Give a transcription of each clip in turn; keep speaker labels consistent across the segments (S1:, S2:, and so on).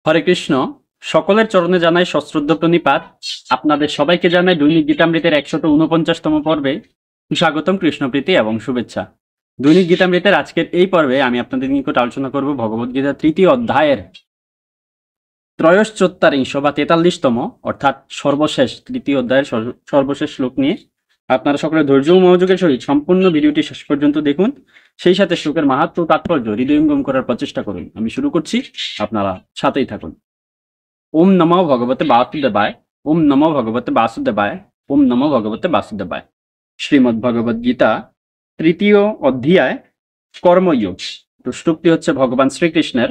S1: হরে কৃষ্ণ। সকলের চরণে জানাই সশ্রদ্ধ প্রণিপাত। আপনাদের সবাইকে জানাই দৈনিক গীতামৃতের 149তম পর্বে স্বাগতম, কৃষ্ণপ্রীতি এবং শুভেচ্ছা। দৈনিক গীতামৃতের আজকের এই পর্বে আমি আপনাদের নিকট আলোচনা করব ভগবদ্গীতার 3য় অধ্যায়ের ত্রয়োশ্চত্বারিংশ বা 43তম অর্থাৎ সর্বশেষ 3য় অধ্যায়ের সর্বশেষ শ্লোক নিয়ে। আপনারা সকলে ধৈর্য ও মনোযোগের সহিত সম্পূর্ণ ভিডিওটি শেষ পর্যন্ত দেখুন, সেই সাথে শ্লোকের মাহাত্ম্য তাৎপর্য হৃদয়ঙ্গম করার প্রচেষ্টা করুন। আমি শুরু করছি, আপনারা সাথেই থাকুন। ওম নমো ভগবতে বাসুদেবায়, ওম নমো ভগবতে বাসুদেবায়, ওম নমো ভগবতে বাসুদেবায়। শ্রীমদ্ ভগবদ গীতা 3য় অধ্যায় কর্মযোগ। তো শ্লোকটি হচ্ছে ভগবান শ্রীকৃষ্ণের।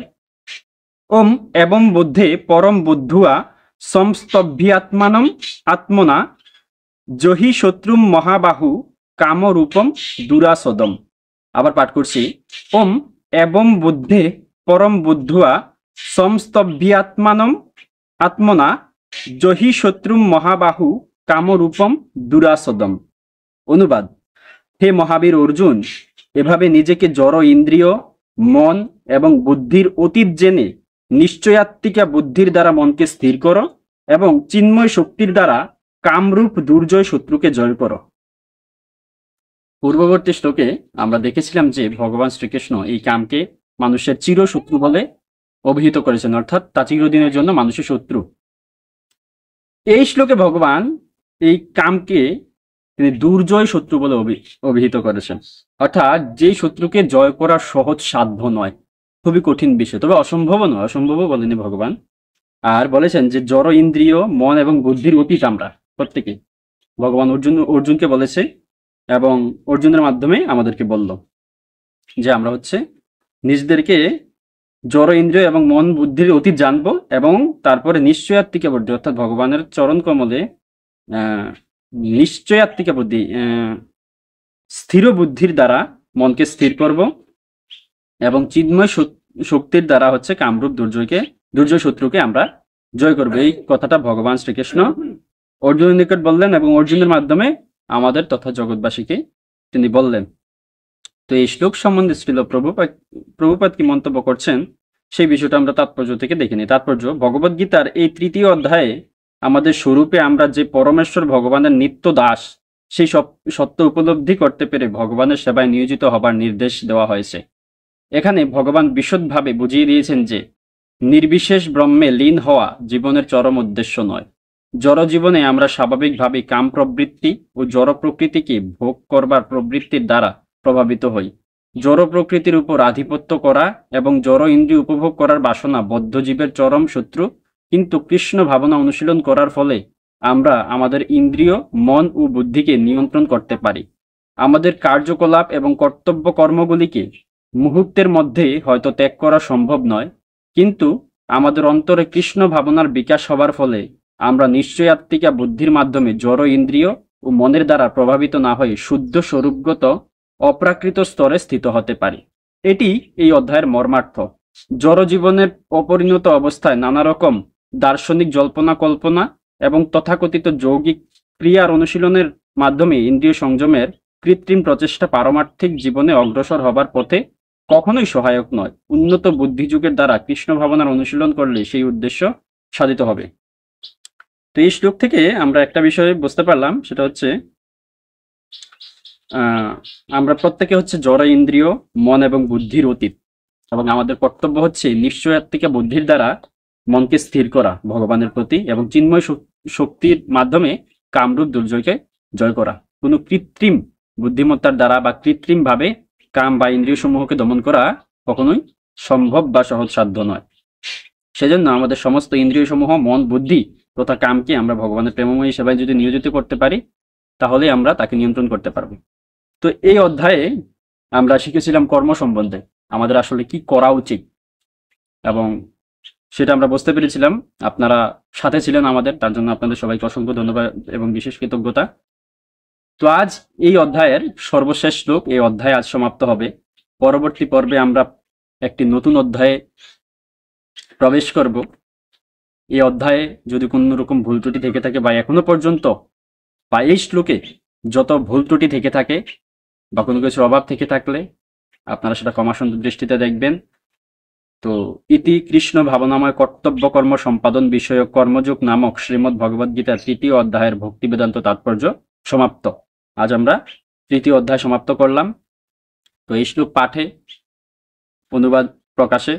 S1: ওম এবং বুদ্ধে পরম বুদ্ধুয়া সংস্তভ্যাত্মানম আত্মনা জহি শত্রুম মহাবাহু কামরূপম দুরাসদম। আবার পাঠ করছি। ওম এবং বুদ্ধে পরম বুদ্ধুয়া সংস্তভ্যাত্মানম আত্মনা জহি শত্রুম মহাবাহু কামরূপম দুরাসদম। অনুবাদ: হে মহাবীর অর্জুন, এভাবে নিজেকে জড় ইন্দ্রিয়, মন এবং বুদ্ধির অতীত জেনে নিশ্চয়াত্মিকা বুদ্ধির দ্বারা মনকে স্থির করো এবং চিন্ময় শক্তির দ্বারা কামরূপ দুর্জয় শত্রুকে জয় করো। পূর্ববর্তী শ্লোকে আমরা দেখেছিলাম যে ভগবান শ্রীকৃষ্ণ এই কামকে মানুষের চিরশত্রু বলে অভিহিত করেছেন, অর্থাৎ তা চিরদিনের জন্য মানুষের শত্রু। এই শ্লোকে ভগবান এই কামকে তিনি দুর্জয় শত্রু বলে অভিহিত করেছেন, অর্থাৎ যেই শত্রুকে জয় করা সহজ সাধ্য নয়, খুবই কঠিন বিষয়, তবে অসম্ভবও নয়, অসম্ভবও বলেনি ভগবান। আর বলেছেন যে জড় ইন্দ্রিয়, মন এবং বুদ্ধির অতীত আমরা প্রত্যেকে। ভগবান অর্জুনকে বলেছে এবং অর্জুনের মাধ্যমে আমাদেরকে বলল যে আমরা হচ্ছে নিজেদেরকে জড় ইন্দ্রিয় এবং মন বুদ্ধির অতীত জানবো এবং তারপরে নিশ্চয়াত্মিকা বুদ্ধি অর্থাৎ ভগবানের চরণ কমলে নিশ্চয়াত্মিকা বুদ্ধি স্থির বুদ্ধির দ্বারা মনকে স্থির করব এবং চিন্ময় শক্তির দ্বারা হচ্ছে কামরূপ দুর্জয় শত্রুকে আমরা জয় করব। এই কথাটা ভগবান শ্রীকৃষ্ণ অর্জুনের নিকট বললেন এবং অর্জুনের মাধ্যমে আমাদের তথা জগৎবাসীকে তিনি বললেন। তো এই শ্লোক সম্বন্ধে শ্রীল প্রভুপাদ কি মন্তব্য করছেন সেই বিষয়টা আমরা তাৎপর্য থেকে দেখে নিই। তাৎপর্য: ভগবদ্গীতার এই 3য় অধ্যায়ে আমাদের স্বরূপে আমরা যে পরমেশ্বর ভগবানের নিত্য দাস, সেই সত্য উপলব্ধি করতে পেরে ভগবানের সেবায় নিয়োজিত হবার নির্দেশ দেওয়া হয়েছে। এখানে ভগবান বিশদভাবে বুঝিয়ে দিয়েছেন যে নির্বিশেষ ব্রহ্মে লীন হওয়া জীবনের চরম উদ্দেশ্য নয়। জড় জীবনে আমরা স্বাভাবিকভাবে কাম প্রবৃত্তি ও জড় প্রকৃতিকে ভোগ করবার প্রবৃত্তির দ্বারা প্রভাবিত হই। জড় প্রকৃতির উপর আধিপত্য করা এবং জড় ইন্দ্রিয় উপভোগ করার বাসনা বদ্ধ জীবের চরম শত্রু, কিন্তু কৃষ্ণ ভাবনা অনুশীলন করার ফলে আমরা আমাদের ইন্দ্রিয়, মন ও বুদ্ধিকে নিয়ন্ত্রণ করতে পারি। আমাদের কার্যকলাপ এবং কর্তব্য কর্মগুলিকে মুহূর্তের মধ্যে হয়তো ত্যাগ করা সম্ভব নয়, কিন্তু আমাদের অন্তরে কৃষ্ণ ভাবনার বিকাশ হবার ফলে আমরা নিশ্চয়াত্মিকা বুদ্ধির মাধ্যমে জড় ইন্দ্রিয় ও মনের দ্বারা প্রভাবিত না হয়ে শুদ্ধ স্বরূপগত অপ্রাকৃত স্তরে স্থিত হতে পারি। এটি এই অধ্যায়ের মর্মার্থ। জড় জীবনের অপরিণত অবস্থায় নানা রকম দার্শনিক জল্পনা কল্পনা এবং তথাকথিত যৌগিক ক্রিয়ার অনুশীলনের মাধ্যমে ইন্দ্রিয় সংযমের কৃত্রিম প্রচেষ্টা পারমার্থিক জীবনে অগ্রসর হবার পথে কখনোই সহায়ক নয়। উন্নত বুদ্ধিযুগের দ্বারা কৃষ্ণ ভাবনার অনুশীলন করলে সেই উদ্দেশ্য সাধিত হবে। তো এই শ্লোক থেকে আমরা একটা বিষয় বুঝতে পারলাম, সেটা হচ্ছে আমরা প্রত্যেকে হচ্ছে জড় ইন্দ্রিয়, মন এবং বুদ্ধির অতীত, এবং আমাদের কর্তব্য হচ্ছে নিশ্চয়াত্মিকা বুদ্ধির দ্বারা মনকে স্থির করা ভগবানের প্রতি এবং চিন্ময় শক্তির মাধ্যমে কামরূপ দুর্জয়কে জয় করা। কোনো কৃত্রিম বুদ্ধিমত্তার দ্বারা বা কৃত্রিম ভাবে কাম বা ইন্দ্রিয় সমূহকে দমন করা কখনোই সম্ভব বা সহজসাধ্য নয়। সেজন্য আমাদের সমস্ত ইন্দ্রিয় সমূহ, মন, বুদ্ধি তথা কামকে আমরা ভগবানের প্রেমময়ী সেবায় যদি নিয়োজিত করতে পারি, তাহলে আমরা তাকে নিয়ন্ত্রণ করতে পারবো। তো এই অধ্যায়ে আমরা শিখেছিলাম কর্ম সম্বন্ধে, আমাদের আসলে কি করা উচিত, এবং সেটা আমরা বুঝতে পেরেছিলাম। আপনারা সাথে ছিলেন আমাদের, তার জন্য আপনাদের সবাইকে অসংখ্য ধন্যবাদ এবং বিশেষ কৃতজ্ঞতা। তো আজ এই অধ্যায়ের সর্বশেষ শ্লোক, এই অধ্যায় আজ সমাপ্ত হবে। পরবর্তী পর্বে আমরা একটি নতুন অধ্যায়ে প্রবেশ করব। এই অধ্যায়ে যদি কোনো রকম ভুল ত্রুটি থেকে থাকে বা এখনো পর্যন্ত বা এই শ্লোকে যত ভুল ত্রুটি থেকে থাকে বা কোনো কিছুর অভাব থেকে থাকলে আপনারা সেটা ক্ষমা সুন্দর দৃষ্টিতে দেখবেন। তো ইতি কৃষ্ণ ভাবনাময় কর্তব্য কর্ম সম্পাদন বিষয়ক কর্মযোগ নামক শ্রীমদ্ ভগবদ্গীতার ৩য় অধ্যায়ের ভক্তি বেদান্ত তাৎপর্য সমাপ্ত। আজ আমরা ৩য় অধ্যায় সমাপ্ত করলাম। তো এই শ্লোক পাঠে, অনুবাদ প্রকাশে,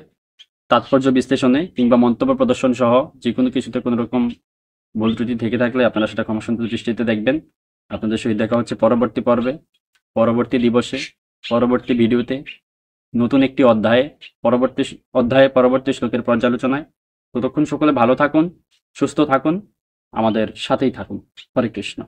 S1: তাৎপর্য বিশ্লেষণে কিংবা মন্তব্য প্রদর্শন সহ যে কোনো কিছুতে কোনো রকম ভুল ত্রুটি থেকে থাকলে আপনারা সেটা ক্ষমাসুন্দর দৃষ্টিতে দেখবেন। আপনাদের সহিত দেখা হচ্ছে পরবর্তী পর্বে, পরবর্তী দিবসে, পরবর্তী ভিডিওতে, নতুন একটি পরবর্তী শ্লোকের পর্যালোচনায়। ততক্ষণ সকলে ভালো থাকুন, সুস্থ থাকুন, আমাদের সাথেই থাকুন। হরে কৃষ্ণ।